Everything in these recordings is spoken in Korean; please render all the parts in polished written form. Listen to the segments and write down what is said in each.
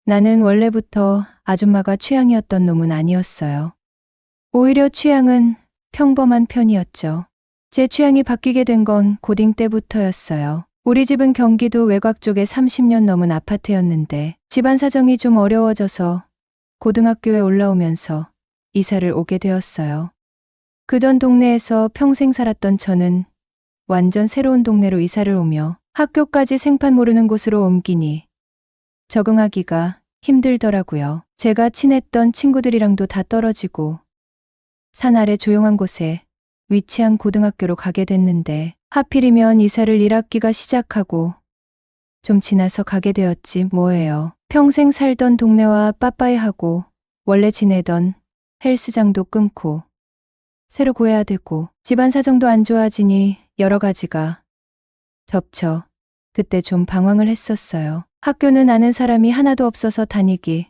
나는 원래부터 아줌마가 취향이었던 놈은 아니었어요. 오히려 취향은 평범한 편이었죠. 제 취향이 바뀌게 된 건 고딩 때부터였어요. 우리 집은 경기도 외곽 쪽에 30년 넘은 아파트였는데 집안 사정이 좀 어려워져서 고등학교에 올라오면서 이사를 오게 되었어요. 그전 동네에서 평생 살았던 저는 완전 새로운 동네로 이사를 오며 학교까지 생판 모르는 곳으로 옮기니 적응하기가 힘들더라고요. 제가 친했던 친구들이랑도 다 떨어지고 산 아래 조용한 곳에 위치한 고등학교로 가게 됐는데 하필이면 이사를 1학기가 시작하고 좀 지나서 가게 되었지 뭐예요. 평생 살던 동네와 빠빠이하고 원래 지내던 헬스장도 끊고 새로 구해야 되고 집안 사정도 안 좋아지니 여러 가지가 겹쳐 그때 좀 방황을 했었어요. 학교는 아는 사람이 하나도 없어서 다니기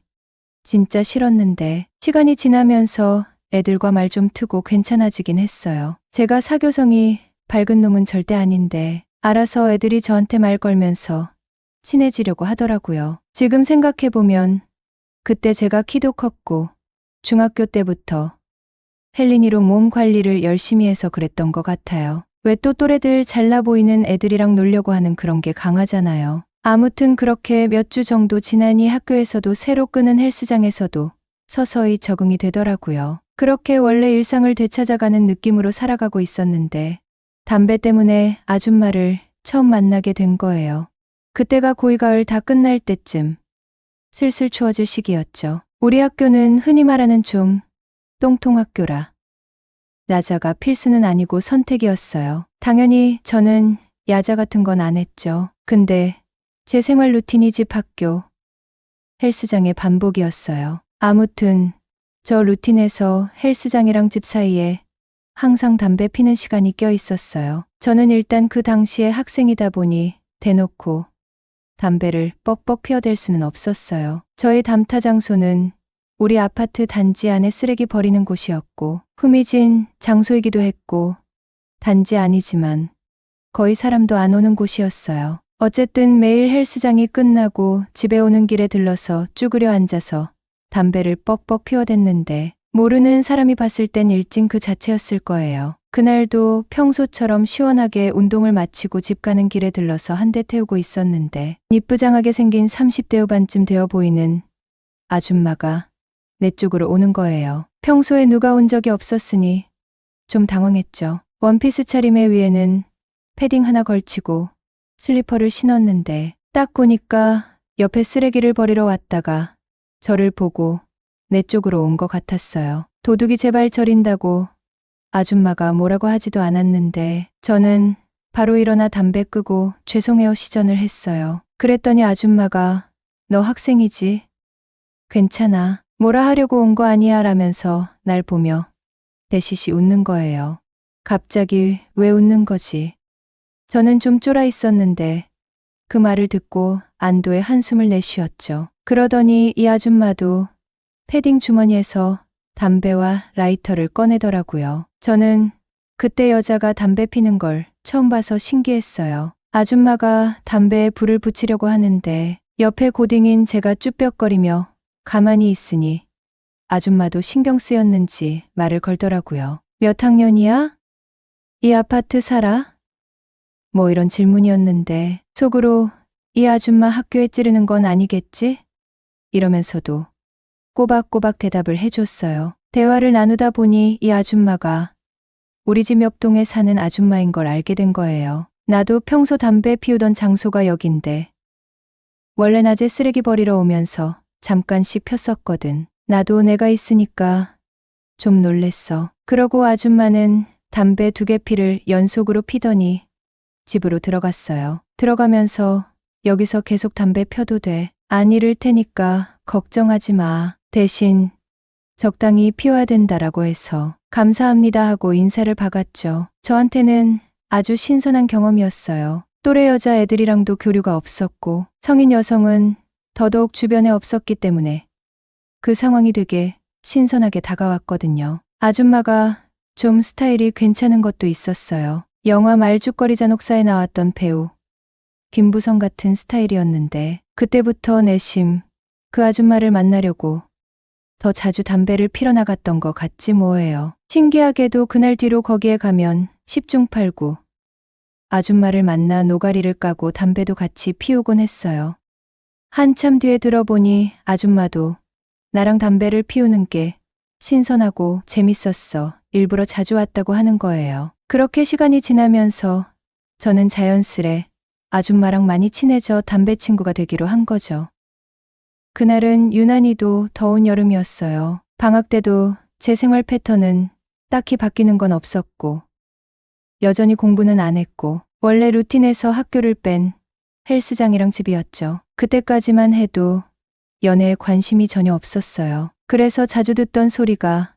진짜 싫었는데 시간이 지나면서 애들과 말 좀 트고 괜찮아지긴 했어요. 제가 사교성이 밝은 놈은 절대 아닌데 알아서 애들이 저한테 말 걸면서 친해지려고 하더라고요. 지금 생각해보면 그때 제가 키도 컸고 중학교 때부터 헬린이로 몸 관리를 열심히 해서 그랬던 것 같아요. 왜 또 또래들 잘나 보이는 애들이랑 놀려고 하는 그런 게 강하잖아요. 아무튼 그렇게 몇 주 정도 지나니 학교에서도 새로 끄는 헬스장에서도 서서히 적응이 되더라고요. 그렇게 원래 일상을 되찾아가는 느낌으로 살아가고 있었는데 담배 때문에 아줌마를 처음 만나게 된 거예요. 그때가 고이가을 다 끝날 때쯤 슬슬 추워질 시기였죠. 우리 학교는 흔히 말하는 좀 똥통학교라 야자가 필수는 아니고 선택이었어요. 당연히 저는 야자 같은 건 안 했죠. 근데 제 생활 루틴이 집 학교, 헬스장의 반복이었어요. 아무튼 저 루틴에서 헬스장이랑 집 사이에 항상 담배 피는 시간이 껴 있었어요. 저는 일단 그 당시에 학생이다 보니 대놓고 담배를 뻑뻑 피워댈 수는 없었어요. 저의 담타 장소는 우리 아파트 단지 안에 쓰레기 버리는 곳이었고 후미진 장소이기도 했고 단지 아니지만 거의 사람도 안 오는 곳이었어요. 어쨌든 매일 헬스장이 끝나고 집에 오는 길에 들러서 쭈그려 앉아서 담배를 뻑뻑 피워댔는데 모르는 사람이 봤을 땐 일진 그 자체였을 거예요. 그날도 평소처럼 시원하게 운동을 마치고 집 가는 길에 들러서 한 대 태우고 있었는데 이쁘장하게 생긴 30대 후반쯤 되어 보이는 아줌마가 내 쪽으로 오는 거예요. 평소에 누가 온 적이 없었으니 좀 당황했죠. 원피스 차림의 위에는 패딩 하나 걸치고 슬리퍼를 신었는데 딱 보니까 옆에 쓰레기를 버리러 왔다가 저를 보고 내 쪽으로 온 것 같았어요. 도둑이 제발 저린다고 아줌마가 뭐라고 하지도 않았는데 저는 바로 일어나 담배 끄고 죄송해요 시전을 했어요. 그랬더니 아줌마가 너 학생이지? 괜찮아. 뭐라 하려고 온 거 아니야 라면서 날 보며 대시시 웃는 거예요. 갑자기 왜 웃는 거지? 저는 좀 쫄아 있었는데 그 말을 듣고 안도의 한숨을 내쉬었죠. 그러더니 이 아줌마도 패딩 주머니에서 담배와 라이터를 꺼내더라고요. 저는 그때 여자가 담배 피는 걸 처음 봐서 신기했어요. 아줌마가 담배에 불을 붙이려고 하는데 옆에 고딩인 제가 쭈뼛거리며 가만히 있으니 아줌마도 신경 쓰였는지 말을 걸더라고요. 몇 학년이야? 이 아파트 살아? 뭐 이런 질문이었는데 속으로 이 아줌마 학교에 찌르는 건 아니겠지? 이러면서도 꼬박꼬박 대답을 해줬어요. 대화를 나누다 보니 이 아줌마가 우리 집 옆동에 사는 아줌마인 걸 알게 된 거예요. 나도 평소 담배 피우던 장소가 여긴데 원래 낮에 쓰레기 버리러 오면서 잠깐씩 폈었거든. 나도 내가 있으니까 좀 놀랬어. 그러고 아줌마는 담배 2개 피를 연속으로 피더니 집으로 들어갔어요. 들어가면서 여기서 계속 담배 펴도 돼. 안 잃을 테니까 걱정하지 마. 대신 적당히 피워야 된다라고 해서 감사합니다 하고 인사를 박았죠. 저한테는 아주 신선한 경험이었어요. 또래 여자 애들이랑도 교류가 없었고 성인 여성은 더더욱 주변에 없었기 때문에 그 상황이 되게 신선하게 다가왔거든요. 아줌마가 좀 스타일이 괜찮은 것도 있었어요. 영화 말죽거리 잔혹사에 나왔던 배우 김부성 같은 스타일이었는데 그때부터 내심 그 아줌마를 만나려고 더 자주 담배를 피러 나갔던 것 같지 뭐예요. 신기하게도 그날 뒤로 거기에 가면 10중 8구 아줌마를 만나 노가리를 까고 담배도 같이 피우곤 했어요. 한참 뒤에 들어보니 아줌마도 나랑 담배를 피우는 게 신선하고 재밌었어. 일부러 자주 왔다고 하는 거예요. 그렇게 시간이 지나면서 저는 자연스레 아줌마랑 많이 친해져 담배 친구가 되기로 한 거죠. 그날은 유난히도 더운 여름이었어요. 방학 때도 제 생활 패턴은 딱히 바뀌는 건 없었고, 여전히 공부는 안 했고, 원래 루틴에서 학교를 뺀 헬스장이랑 집이었죠. 그때까지만 해도 연애에 관심이 전혀 없었어요. 그래서 자주 듣던 소리가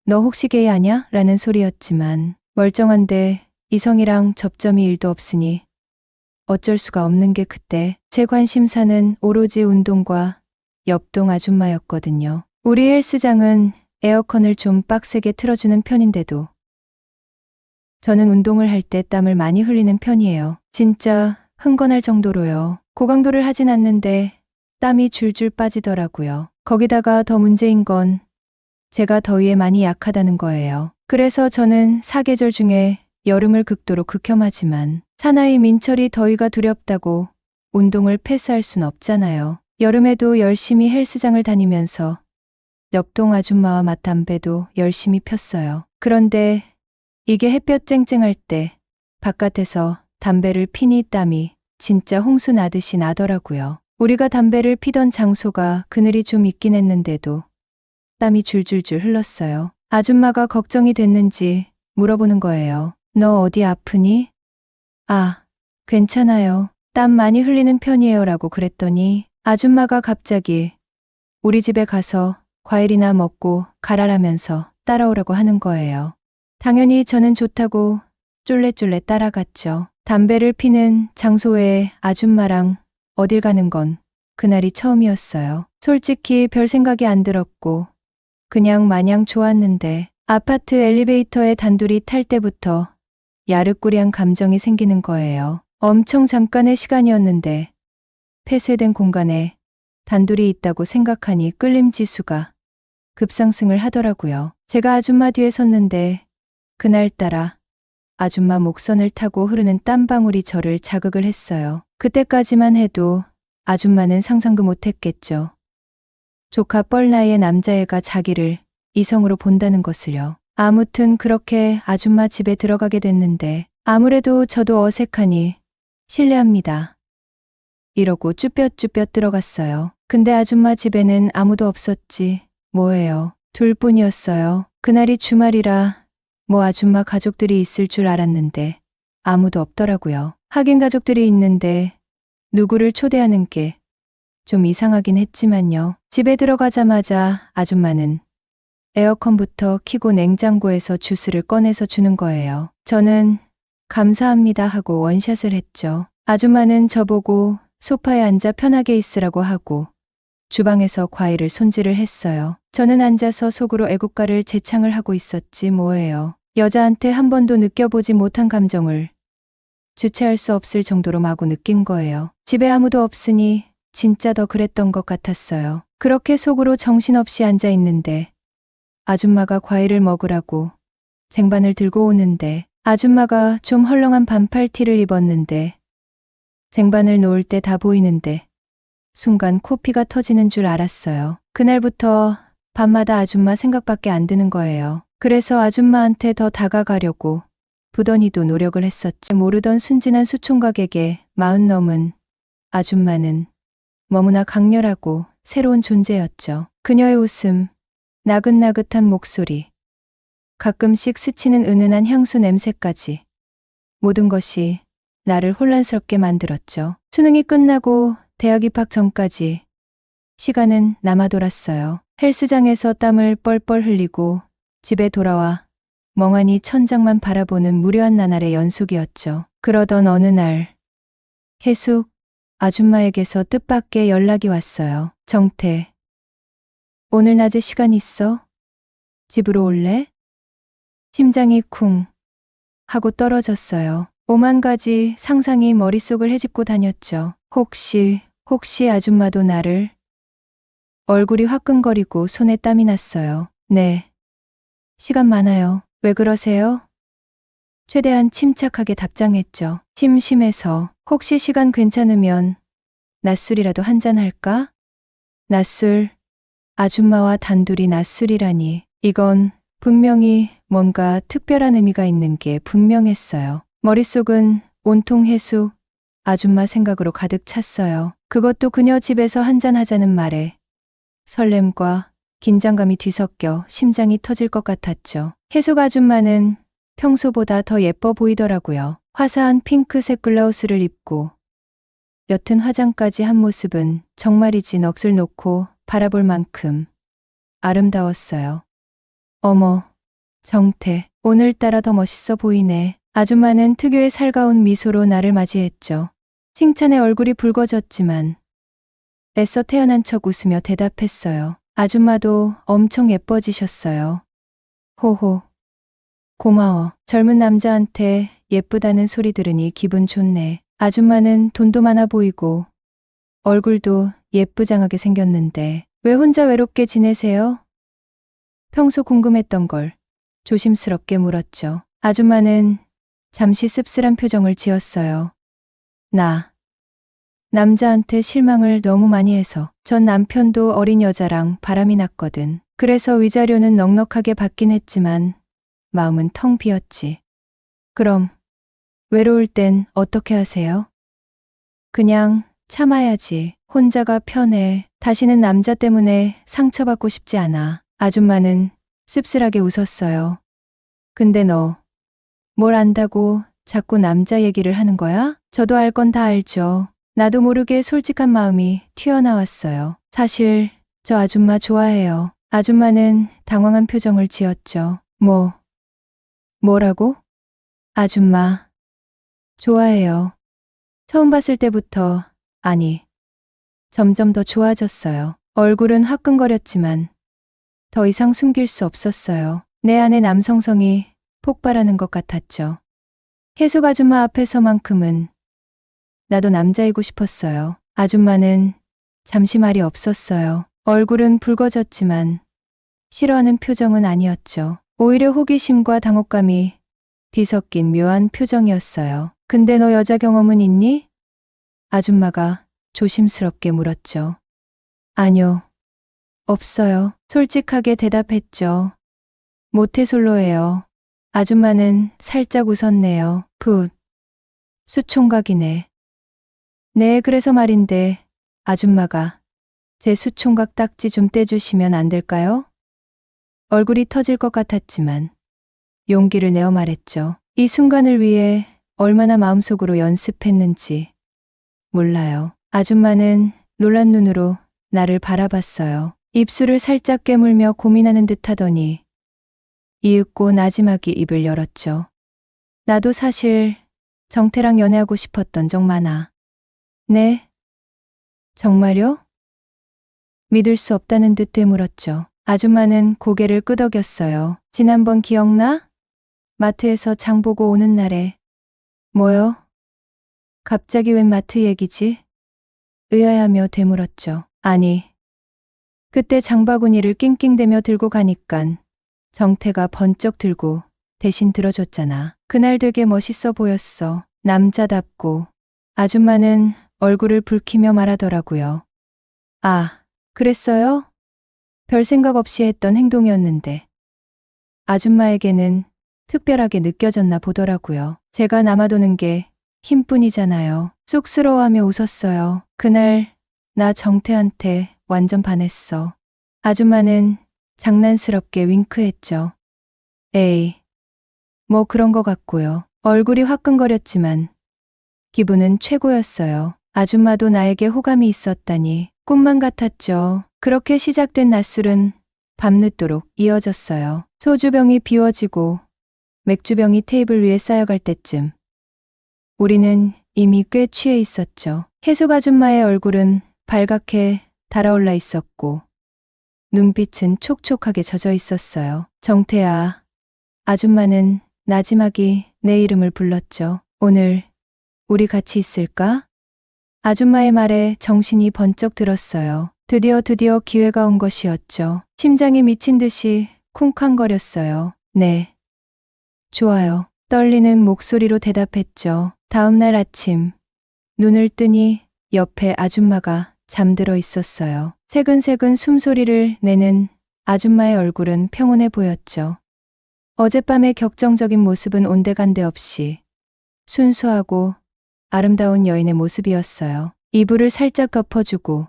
너 혹시 게이 아냐? 라는 소리였지만 멀쩡한데 이성이랑 접점이 1도 없으니 어쩔 수가 없는 게 그때 제 관심사는 오로지 운동과 옆동 아줌마였거든요. 우리 헬스장은 에어컨을 좀 빡세게 틀어주는 편인데도 저는 운동을 할 때 땀을 많이 흘리는 편이에요. 진짜 흥건할 정도로요. 고강도를 하진 않는데 땀이 줄줄 빠지더라고요. 거기다가 더 문제인 건 제가 더위에 많이 약하다는 거예요. 그래서 저는 사계절 중에 여름을 극도로 극혐하지만 사나이 민철이 더위가 두렵다고 운동을 패스할 순 없잖아요. 여름에도 열심히 헬스장을 다니면서 옆동 아줌마와 맞담배도 열심히 폈어요. 그런데 이게 햇볕 쨍쨍할 때 바깥에서 담배를 피니 땀이 진짜 홍수 나듯이 나더라고요. 우리가 담배를 피던 장소가 그늘이 좀 있긴 했는데도 땀이 줄줄줄 흘렀어요. 아줌마가 걱정이 됐는지 물어보는 거예요. 너 어디 아프니? 아, 괜찮아요. 땀 많이 흘리는 편이에요 라고 그랬더니 아줌마가 갑자기 우리 집에 가서 과일이나 먹고 가라라면서 따라오라고 하는 거예요. 당연히 저는 좋다고 쫄래쫄래 따라갔죠. 담배를 피는 장소에 아줌마랑 어딜 가는 건 그날이 처음이었어요. 솔직히 별 생각이 안 들었고 그냥 마냥 좋았는데 아파트 엘리베이터에 단둘이 탈 때부터 야릇꾸리한 감정이 생기는 거예요. 엄청 잠깐의 시간이었는데 폐쇄된 공간에 단둘이 있다고 생각하니 끌림 지수가 급상승을 하더라고요. 제가 아줌마 뒤에 섰는데 그날따라 아줌마 목선을 타고 흐르는 땀방울이 저를 자극을 했어요. 그때까지만 해도 아줌마는 상상도 못했겠죠. 조카 뻘 나이의 남자애가 자기를 이성으로 본다는 것을요. 아무튼 그렇게 아줌마 집에 들어가게 됐는데 아무래도 저도 어색하니 실례합니다. 이러고 쭈뼛쭈뼛 들어갔어요. 근데 아줌마 집에는 아무도 없었지 뭐예요. 둘뿐이었어요. 그날이 주말이라 뭐 아줌마 가족들이 있을 줄 알았는데 아무도 없더라고요. 하긴 가족들이 있는데 누구를 초대하는 게 좀 이상하긴 했지만요. 집에 들어가자마자 아줌마는 에어컨부터 켜고 냉장고에서 주스를 꺼내서 주는 거예요. 저는 감사합니다 하고 원샷을 했죠. 아줌마는 저보고 소파에 앉아 편하게 있으라고 하고 주방에서 과일을 손질을 했어요. 저는 앉아서 속으로 애국가를 재창을 하고 있었지 뭐예요. 여자한테 한 번도 느껴보지 못한 감정을 주체할 수 없을 정도로 마구 느낀 거예요. 집에 아무도 없으니 진짜 더 그랬던 것 같았어요. 그렇게 속으로 정신없이 앉아 있는데 아줌마가 과일을 먹으라고 쟁반을 들고 오는데 아줌마가 좀 헐렁한 반팔티를 입었는데 쟁반을 놓을 때 다 보이는데 순간 코피가 터지는 줄 알았어요. 그날부터 밤마다 아줌마 생각밖에 안 드는 거예요. 그래서 아줌마한테 더 다가가려고 부더니도 노력을 했었지. 모르던 순진한 수총각에게 40 넘은 아줌마는 너무나 강렬하고 새로운 존재였죠. 그녀의 웃음, 나긋나긋한 목소리, 가끔씩 스치는 은은한 향수 냄새까지 모든 것이 나를 혼란스럽게 만들었죠. 수능이 끝나고 대학 입학 전까지 시간은 남아돌았어요. 헬스장에서 땀을 뻘뻘 흘리고 집에 돌아와 멍하니 천장만 바라보는 무료한 나날의 연속이었죠. 그러던 어느 날 해숙 아줌마에게서 뜻밖의 연락이 왔어요. 정태, 오늘 낮에 시간 있어? 집으로 올래? 심장이 쿵 하고 떨어졌어요. 오만 가지 상상이 머릿속을 헤집고 다녔죠. 혹시 아줌마도 나를 얼굴이 화끈거리고 손에 땀이 났어요. 네. 시간 많아요. 왜 그러세요? 최대한 침착하게 답장했죠. 심심해서. 혹시 시간 괜찮으면 낮술이라도 한잔 할까? 낮술. 아줌마와 단둘이 낮술이라니. 이건 분명히 뭔가 특별한 의미가 있는 게 분명했어요. 머릿속은 온통 해수, 아줌마 생각으로 가득 찼어요. 그것도 그녀 집에서 한잔하자는 말에 설렘과 긴장감이 뒤섞여 심장이 터질 것 같았죠. 해숙 아줌마는 평소보다 더 예뻐 보이더라고요. 화사한 핑크색 블라우스를 입고 옅은 화장까지 한 모습은 정말이지 넋을 놓고 바라볼 만큼 아름다웠어요. 어머, 정태, 오늘따라 더 멋있어 보이네. 아줌마는 특유의 살가운 미소로 나를 맞이했죠. 칭찬에 얼굴이 붉어졌지만 애써 태어난 척 웃으며 대답했어요. 아줌마도 엄청 예뻐지셨어요. 호호. 고마워. 젊은 남자한테 예쁘다는 소리 들으니 기분 좋네. 아줌마는 돈도 많아 보이고 얼굴도 예쁘장하게 생겼는데 왜 혼자 외롭게 지내세요? 평소 궁금했던 걸 조심스럽게 물었죠. 아줌마는 잠시 씁쓸한 표정을 지었어요. 나 남자한테 실망을 너무 많이 해서 전 남편도 어린 여자랑 바람이 났거든. 그래서 위자료는 넉넉하게 받긴 했지만 마음은 텅 비었지. 그럼 외로울 땐 어떻게 하세요? 그냥 참아야지. 혼자가 편해. 다시는 남자 때문에 상처받고 싶지 않아. 아줌마는 씁쓸하게 웃었어요. 근데 너 뭘 안다고 자꾸 남자 얘기를 하는 거야? 저도 알 건 다 알죠. 나도 모르게 솔직한 마음이 튀어나왔어요. 사실 저 아줌마 좋아해요. 아줌마는 당황한 표정을 지었죠. 뭐라고? 아줌마 좋아해요. 처음 봤을 때부터, 아니, 점점 더 좋아졌어요. 얼굴은 화끈거렸지만 더 이상 숨길 수 없었어요. 내 안의 남성성이 폭발하는 것 같았죠. 해숙 아줌마 앞에서만큼은 나도 남자이고 싶었어요. 아줌마는 잠시 말이 없었어요. 얼굴은 붉어졌지만 싫어하는 표정은 아니었죠. 오히려 호기심과 당혹감이 뒤섞인 묘한 표정이었어요. 근데 너 여자 경험은 있니? 아줌마가 조심스럽게 물었죠. 아니요. 없어요. 솔직하게 대답했죠. 모태솔로예요. 아줌마는 살짝 웃었네요. 수총각이네. 네, 그래서 말인데 아줌마가 제 수총각 딱지 좀 떼주시면 안 될까요? 얼굴이 터질 것 같았지만 용기를 내어 말했죠. 이 순간을 위해 얼마나 마음속으로 연습했는지 몰라요. 아줌마는 놀란 눈으로 나를 바라봤어요. 입술을 살짝 깨물며 고민하는 듯 하더니 이윽고 나지막이 입을 열었죠. 나도 사실 정태랑 연애하고 싶었던 적 많아. 네? 정말요? 믿을 수 없다는 듯 되물었죠. 아줌마는 고개를 끄덕였어요. 지난번 기억나? 마트에서 장 보고 오는 날에. 뭐요? 갑자기 웬 마트 얘기지? 의아해하며 되물었죠. 아니, 그때 장바구니를 낑낑대며 들고 가니깐 정태가 번쩍 들고 대신 들어줬잖아. 그날 되게 멋있어 보였어. 남자답고. 아줌마는 얼굴을 붉히며 말하더라고요. 아, 그랬어요? 별 생각 없이 했던 행동이었는데 아줌마에게는 특별하게 느껴졌나 보더라고요. 제가 남아도는 게 힘뿐이잖아요. 쑥스러워하며 웃었어요. 그날 나 정태한테 완전 반했어. 아줌마는 장난스럽게 윙크했죠. 에이, 뭐 그런 거 같고요. 얼굴이 화끈거렸지만 기분은 최고였어요. 아줌마도 나에게 호감이 있었다니 꿈만 같았죠. 그렇게 시작된 낮술은 밤늦도록 이어졌어요. 소주병이 비워지고 맥주병이 테이블 위에 쌓여갈 때쯤 우리는 이미 꽤 취해 있었죠. 해숙 아줌마의 얼굴은 발갛게 달아올라 있었고 눈빛은 촉촉하게 젖어 있었어요. 정태야. 아줌마는 나지막이 내 이름을 불렀죠. 오늘 우리 같이 있을까? 아줌마의 말에 정신이 번쩍 들었어요. 드디어 기회가 온 것이었죠. 심장이 미친 듯이 쿵쾅거렸어요. 네. 좋아요. 떨리는 목소리로 대답했죠. 다음 날 아침, 눈을 뜨니 옆에 아줌마가 잠들어 있었어요. 새근새근 숨소리를 내는 아줌마의 얼굴은 평온해 보였죠. 어젯밤의 격정적인 모습은 온데간데 없이 순수하고 아름다운 여인의 모습이었어요. 이불을 살짝 덮어주고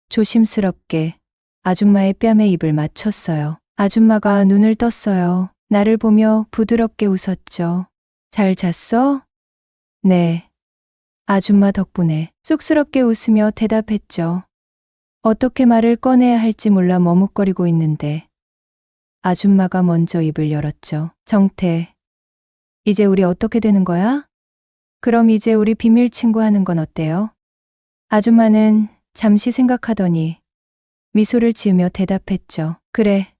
조심스럽게 아줌마의 뺨에 입을 맞췄어요. 아줌마가 눈을 떴어요. 나를 보며 부드럽게 웃었죠. 잘 잤어? 네. 아줌마 덕분에 쑥스럽게 웃으며 대답했죠. 어떻게 말을 꺼내야 할지 몰라 머뭇거리고 있는데 아줌마가 먼저 입을 열었죠. 정태, 이제 우리 어떻게 되는 거야? 그럼 이제 우리 비밀 친구 하는 건 어때요? 아줌마는 잠시 생각하더니 미소를 지으며 대답했죠. 그래.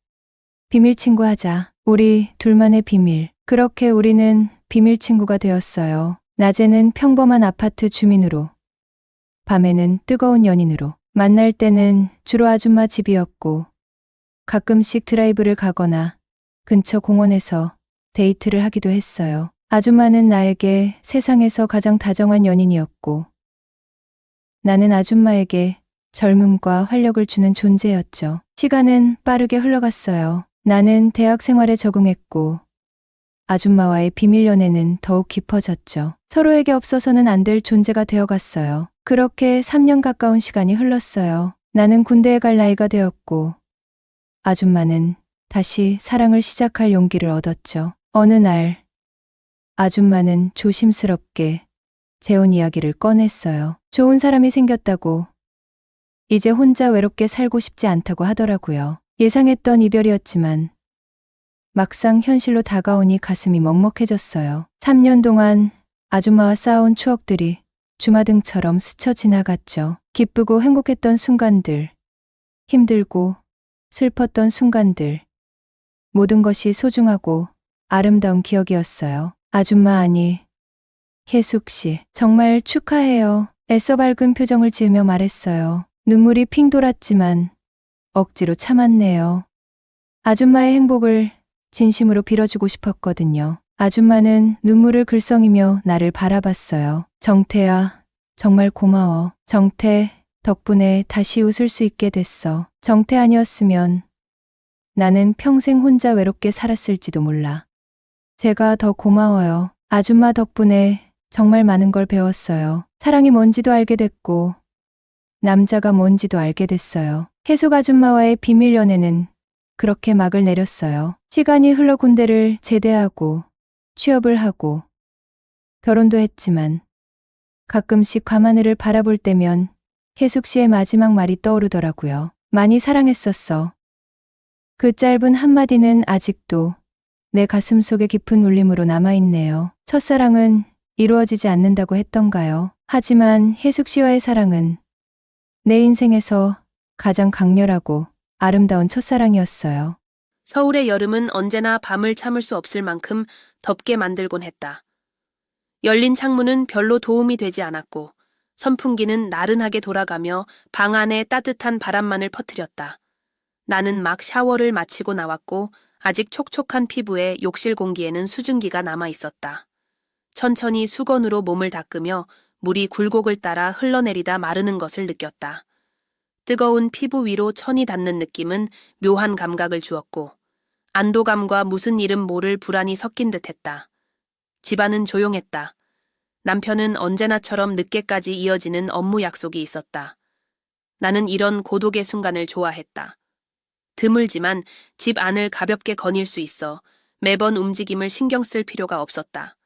비밀 친구 하자. 우리 둘만의 비밀. 그렇게 우리는 비밀 친구가 되었어요. 낮에는 평범한 아파트 주민으로, 밤에는 뜨거운 연인으로. 만날 때는 주로 아줌마 집이었고 가끔씩 드라이브를 가거나 근처 공원에서 데이트를 하기도 했어요. 아줌마는 나에게 세상에서 가장 다정한 연인이었고 나는 아줌마에게 젊음과 활력을 주는 존재였죠. 시간은 빠르게 흘러갔어요. 나는 대학 생활에 적응했고 아줌마와의 비밀 연애는 더욱 깊어졌죠. 서로에게 없어서는 안 될 존재가 되어갔어요. 그렇게 3년 가까운 시간이 흘렀어요. 나는 군대에 갈 나이가 되었고 아줌마는 다시 사랑을 시작할 용기를 얻었죠. 어느 날 아줌마는 조심스럽게 재혼 이야기를 꺼냈어요. 좋은 사람이 생겼다고, 이제 혼자 외롭게 살고 싶지 않다고 하더라고요. 예상했던 이별이었지만 막상 현실로 다가오니 가슴이 먹먹해졌어요. 3년 동안 아줌마와 쌓아온 추억들이 주마등처럼 스쳐 지나갔죠. 기쁘고 행복했던 순간들, 힘들고 슬펐던 순간들, 모든 것이 소중하고 아름다운 기억이었어요. 아줌마 아니, 혜숙 씨, 정말 축하해요. 애써 밝은 표정을 지으며 말했어요. 눈물이 핑 돌았지만 억지로 참았네요. 아줌마의 행복을 진심으로 빌어주고 싶었거든요. 아줌마는 눈물을 글썽이며 나를 바라봤어요. 정태야, 정말 고마워. 정태, 덕분에 다시 웃을 수 있게 됐어. 정태 아니었으면 나는 평생 혼자 외롭게 살았을지도 몰라. 제가 더 고마워요. 아줌마 덕분에 정말 많은 걸 배웠어요. 사랑이 뭔지도 알게 됐고 남자가 뭔지도 알게 됐어요. 혜숙 아줌마와의 비밀 연애는 그렇게 막을 내렸어요. 시간이 흘러 군대를 제대하고 취업을 하고 결혼도 했지만 가끔씩 밤하늘을 바라볼 때면 혜숙 씨의 마지막 말이 떠오르더라고요. 많이 사랑했었어. 그 짧은 한마디는 아직도 내 가슴 속에 깊은 울림으로 남아있네요. 첫사랑은 이루어지지 않는다고 했던가요? 하지만 혜숙 씨와의 사랑은 내 인생에서 가장 강렬하고 아름다운 첫사랑이었어요. 서울의 여름은 언제나 밤을 참을 수 없을 만큼 덥게 만들곤 했다. 열린 창문은 별로 도움이 되지 않았고 선풍기는 나른하게 돌아가며 방 안에 따뜻한 바람만을 퍼뜨렸다. 나는 막 샤워를 마치고 나왔고 아직 촉촉한 피부에 욕실 공기에는 수증기가 남아 있었다. 천천히 수건으로 몸을 닦으며 물이 굴곡을 따라 흘러내리다 마르는 것을 느꼈다. 뜨거운 피부 위로 천이 닿는 느낌은 묘한 감각을 주었고 안도감과 무슨 이름 모를 불안이 섞인 듯했다. 집안은 조용했다. 남편은 언제나처럼 늦게까지 이어지는 업무 약속이 있었다. 나는 이런 고독의 순간을 좋아했다. 드물지만 집 안을 가볍게 거닐 수 있어 매번 움직임을 신경 쓸 필요가 없었다.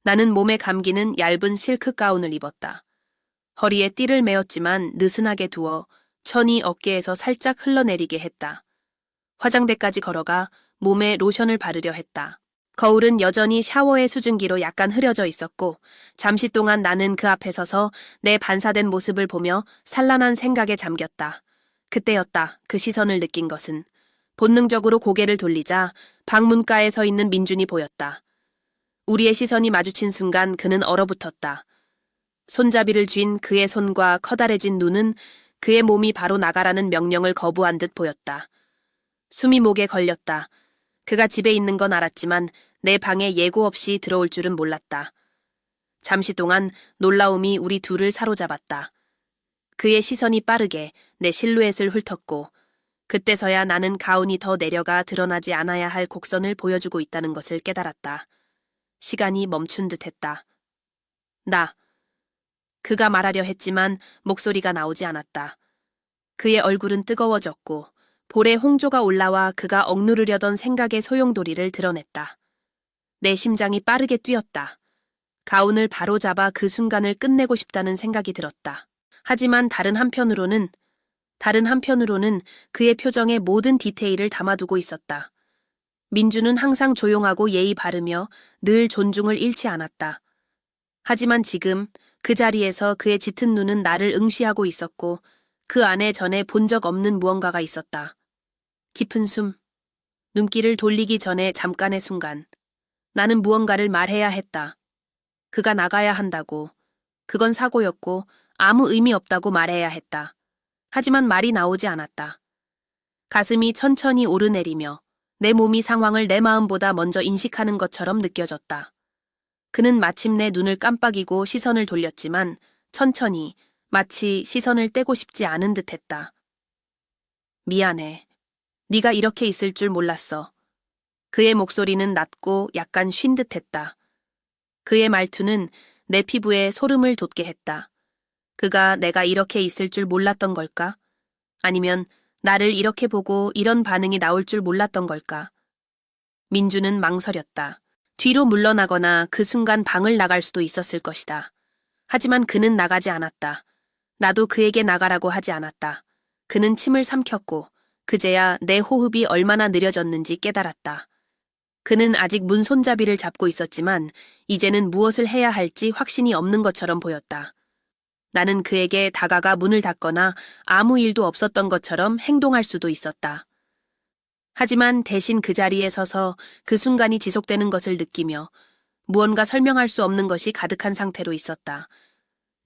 나는 몸에 감기는 얇은 실크 가운을 입었다. 허리에 띠를 메었지만 느슨하게 두어 천이 어깨에서 살짝 흘러내리게 했다. 화장대까지 걸어가 몸에 로션을 바르려 했다. 거울은 여전히 샤워의 수증기로 약간 흐려져 있었고 잠시 동안 나는 그 앞에 서서 내 반사된 모습을 보며 산란한 생각에 잠겼다. 그때였다. 그 시선을 느낀 것은 본능적으로 고개를 돌리자 방문가에 서 있는 민준이 보였다. 우리의 시선이 마주친 순간 그는 얼어붙었다. 손잡이를 쥔 그의 손과 커다래진 눈은 그의 몸이 바로 나가라는 명령을 거부한 듯 보였다. 숨이 목에 걸렸다. 그가 집에 있는 건 알았지만 내 방에 예고 없이 들어올 줄은 몰랐다. 잠시 동안 놀라움이 우리 둘을 사로잡았다. 그의 시선이 빠르게 내 실루엣을 훑었고 그때서야 나는 가운이 더 내려가 드러나지 않아야 할 곡선을 보여주고 있다는 것을 깨달았다. 시간이 멈춘 듯했다. 그가 말하려 했지만 목소리가 나오지 않았다. 그의 얼굴은 뜨거워졌고 볼에 홍조가 올라와 그가 억누르려던 생각의 소용돌이를 드러냈다. 내 심장이 빠르게 뛰었다. 가운을 바로잡아 그 순간을 끝내고 싶다는 생각이 들었다. 하지만 다른 한편으로는 그의 표정에 모든 디테일을 담아두고 있었다. 민주는 항상 조용하고 예의 바르며 늘 존중을 잃지 않았다. 하지만 지금 그 자리에서 그의 짙은 눈은 나를 응시하고 있었고 그 안에 전에 본 적 없는 무언가가 있었다. 깊은 숨, 눈길을 돌리기 전에 잠깐의 순간. 나는 무언가를 말해야 했다. 그가 나가야 한다고. 그건 사고였고 아무 의미 없다고 말해야 했다. 하지만 말이 나오지 않았다. 가슴이 천천히 오르내리며 내 몸이 상황을 내 마음보다 먼저 인식하는 것처럼 느껴졌다. 그는 마침내 눈을 깜빡이고 시선을 돌렸지만 천천히 마치 시선을 떼고 싶지 않은 듯했다. 미안해. 네가 이렇게 있을 줄 몰랐어. 그의 목소리는 낮고 약간 쉰 듯했다. 그의 말투는 내 피부에 소름을 돋게 했다. 그가 내가 이렇게 있을 줄 몰랐던 걸까? 아니면 나를 이렇게 보고 이런 반응이 나올 줄 몰랐던 걸까? 민주는 망설였다. 뒤로 물러나거나 그 순간 방을 나갈 수도 있었을 것이다. 하지만 그는 나가지 않았다. 나도 그에게 나가라고 하지 않았다. 그는 침을 삼켰고 그제야 내 호흡이 얼마나 느려졌는지 깨달았다. 그는 아직 문 손잡이를 잡고 있었지만 이제는 무엇을 해야 할지 확신이 없는 것처럼 보였다. 나는 그에게 다가가 문을 닫거나 아무 일도 없었던 것처럼 행동할 수도 있었다. 하지만 대신 그 자리에 서서 그 순간이 지속되는 것을 느끼며 무언가 설명할 수 없는 것이 가득한 상태로 있었다.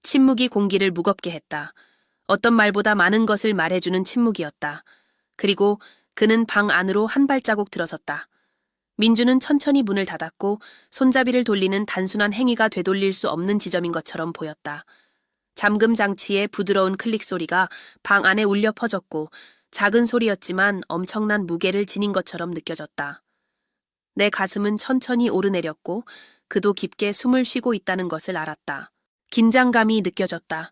침묵이 공기를 무겁게 했다. 어떤 말보다 많은 것을 말해주는 침묵이었다. 그리고 그는 방 안으로 한 발자국 들어섰다. 민주는 천천히 문을 닫았고 손잡이를 돌리는 단순한 행위가 되돌릴 수 없는 지점인 것처럼 보였다. 잠금 장치의 부드러운 클릭 소리가 방 안에 울려 퍼졌고 작은 소리였지만 엄청난 무게를 지닌 것처럼 느껴졌다. 내 가슴은 천천히 오르내렸고 그도 깊게 숨을 쉬고 있다는 것을 알았다. 긴장감이 느껴졌다.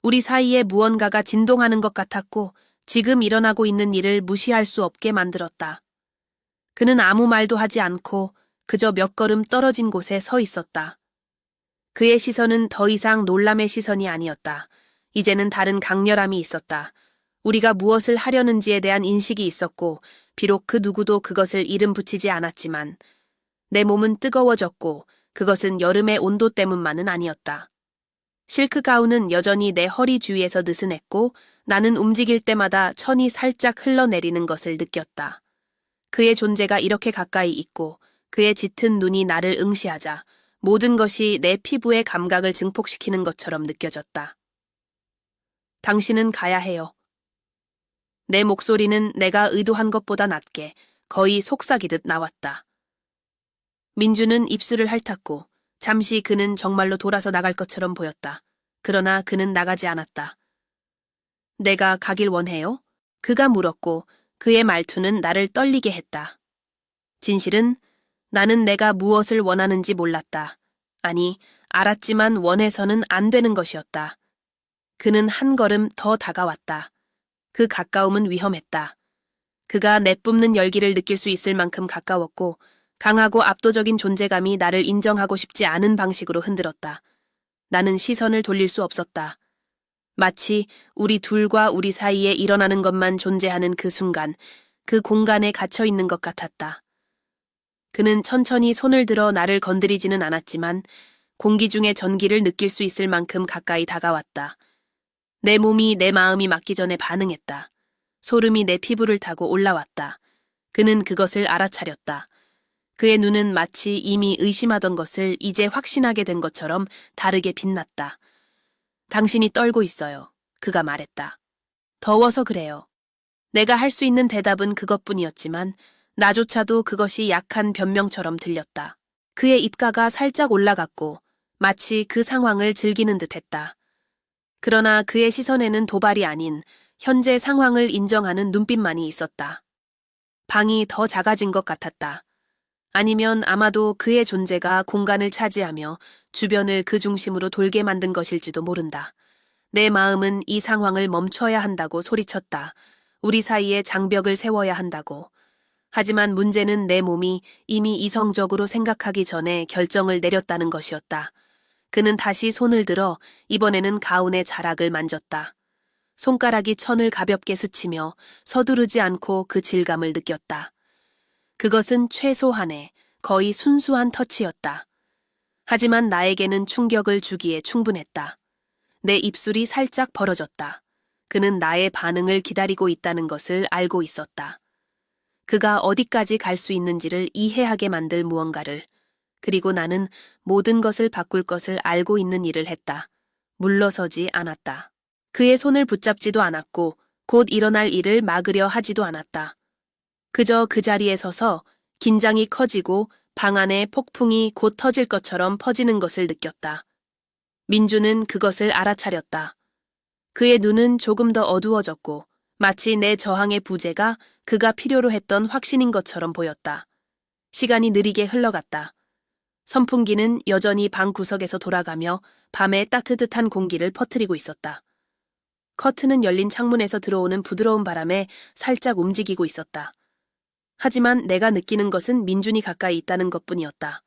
우리 사이에 무언가가 진동하는 것 같았고 지금 일어나고 있는 일을 무시할 수 없게 만들었다. 그는 아무 말도 하지 않고 그저 몇 걸음 떨어진 곳에 서 있었다. 그의 시선은 더 이상 놀람의 시선이 아니었다. 이제는 다른 강렬함이 있었다. 우리가 무엇을 하려는지에 대한 인식이 있었고 비록 그 누구도 그것을 이름 붙이지 않았지만 내 몸은 뜨거워졌고 그것은 여름의 온도 때문만은 아니었다. 실크 가운은 여전히 내 허리 주위에서 느슨했고 나는 움직일 때마다 천이 살짝 흘러내리는 것을 느꼈다. 그의 존재가 이렇게 가까이 있고 그의 짙은 눈이 나를 응시하자 모든 것이 내 피부의 감각을 증폭시키는 것처럼 느껴졌다. 당신은 가야 해요. 내 목소리는 내가 의도한 것보다 낮게 거의 속삭이듯 나왔다. 민주는 입술을 핥았고 잠시 그는 정말로 돌아서 나갈 것처럼 보였다. 그러나 그는 나가지 않았다. 내가 가길 원해요? 그가 물었고 그의 말투는 나를 떨리게 했다. 진실은 나는 내가 무엇을 원하는지 몰랐다. 아니, 알았지만 원해서는 안 되는 것이었다. 그는 한 걸음 더 다가왔다. 그 가까움은 위험했다. 그가 내뿜는 열기를 느낄 수 있을 만큼 가까웠고 강하고 압도적인 존재감이 나를 인정하고 싶지 않은 방식으로 흔들었다. 나는 시선을 돌릴 수 없었다. 마치 우리 둘과 우리 사이에 일어나는 것만 존재하는 그 순간, 그 공간에 갇혀 있는 것 같았다. 그는 천천히 손을 들어 나를 건드리지는 않았지만 공기 중의 전기를 느낄 수 있을 만큼 가까이 다가왔다. 내 몸이 내 마음이 맞기 전에 반응했다. 소름이 내 피부를 타고 올라왔다. 그는 그것을 알아차렸다. 그의 눈은 마치 이미 의심하던 것을 이제 확신하게 된 것처럼 다르게 빛났다. 당신이 떨고 있어요. 그가 말했다. 더워서 그래요. 내가 할 수 있는 대답은 그것뿐이었지만 나조차도 그것이 약한 변명처럼 들렸다. 그의 입가가 살짝 올라갔고 마치 그 상황을 즐기는 듯했다. 그러나 그의 시선에는 도발이 아닌 현재 상황을 인정하는 눈빛만이 있었다. 방이 더 작아진 것 같았다. 아니면 아마도 그의 존재가 공간을 차지하며 주변을 그 중심으로 돌게 만든 것일지도 모른다. 내 마음은 이 상황을 멈춰야 한다고 소리쳤다. 우리 사이에 장벽을 세워야 한다고. 하지만 문제는 내 몸이 이미 이성적으로 생각하기 전에 결정을 내렸다는 것이었다. 그는 다시 손을 들어 이번에는 가운의 자락을 만졌다. 손가락이 천을 가볍게 스치며 서두르지 않고 그 질감을 느꼈다. 그것은 최소한의 거의 순수한 터치였다. 하지만 나에게는 충격을 주기에 충분했다. 내 입술이 살짝 벌어졌다. 그는 나의 반응을 기다리고 있다는 것을 알고 있었다. 그가 어디까지 갈 수 있는지를 이해하게 만들 무언가를. 그리고 나는 모든 것을 바꿀 것을 알고 있는 일을 했다. 물러서지 않았다. 그의 손을 붙잡지도 않았고 곧 일어날 일을 막으려 하지도 않았다. 그저 그 자리에 서서 긴장이 커지고 방 안에 폭풍이 곧 터질 것처럼 퍼지는 것을 느꼈다. 민주는 그것을 알아차렸다. 그의 눈은 조금 더 어두워졌고 마치 내 저항의 부재가 그가 필요로 했던 확신인 것처럼 보였다. 시간이 느리게 흘러갔다. 선풍기는 여전히 방 구석에서 돌아가며 밤의 따뜻한 공기를 퍼뜨리고 있었다. 커튼은 열린 창문에서 들어오는 부드러운 바람에 살짝 움직이고 있었다. 하지만 내가 느끼는 것은 민준이 가까이 있다는 것뿐이었다.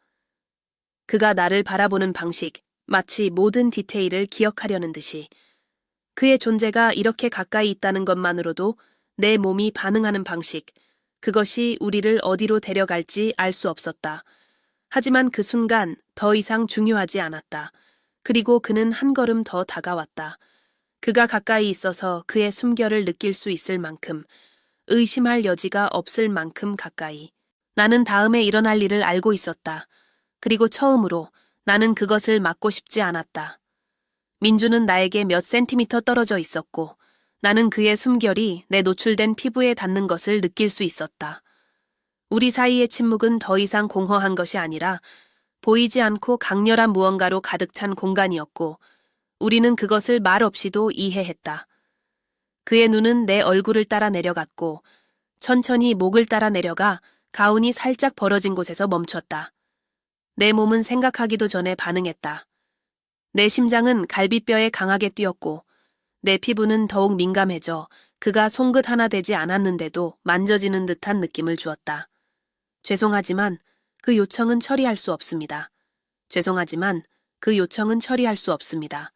그가 나를 바라보는 방식, 마치 모든 디테일을 기억하려는 듯이. 그의 존재가 이렇게 가까이 있다는 것만으로도 내 몸이 반응하는 방식, 그것이 우리를 어디로 데려갈지 알 수 없었다. 하지만 그 순간 더 이상 중요하지 않았다. 그리고 그는 한 걸음 더 다가왔다. 그가 가까이 있어서 그의 숨결을 느낄 수 있을 만큼, 의심할 여지가 없을 만큼 가까이. 나는 다음에 일어날 일을 알고 있었다. 그리고 처음으로 나는 그것을 막고 싶지 않았다. 민주는 나에게 몇 센티미터 떨어져 있었고 나는 그의 숨결이 내 노출된 피부에 닿는 것을 느낄 수 있었다. 우리 사이의 침묵은 더 이상 공허한 것이 아니라 보이지 않고 강렬한 무언가로 가득 찬 공간이었고 우리는 그것을 말 없이도 이해했다. 그의 눈은 내 얼굴을 따라 내려갔고 천천히 목을 따라 내려가 가운이 살짝 벌어진 곳에서 멈췄다. 내 몸은 생각하기도 전에 반응했다. 내 심장은 갈비뼈에 강하게 뛰었고 내 피부는 더욱 민감해져 그가 손끝 하나 되지 않았는데도 만져지는 듯한 느낌을 주었다. 죄송하지만 그 요청은 처리할 수 없습니다. 죄송하지만 그 요청은 처리할 수 없습니다.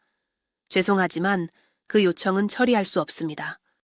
죄송하지만 그 요청은 처리할 수 없습니다.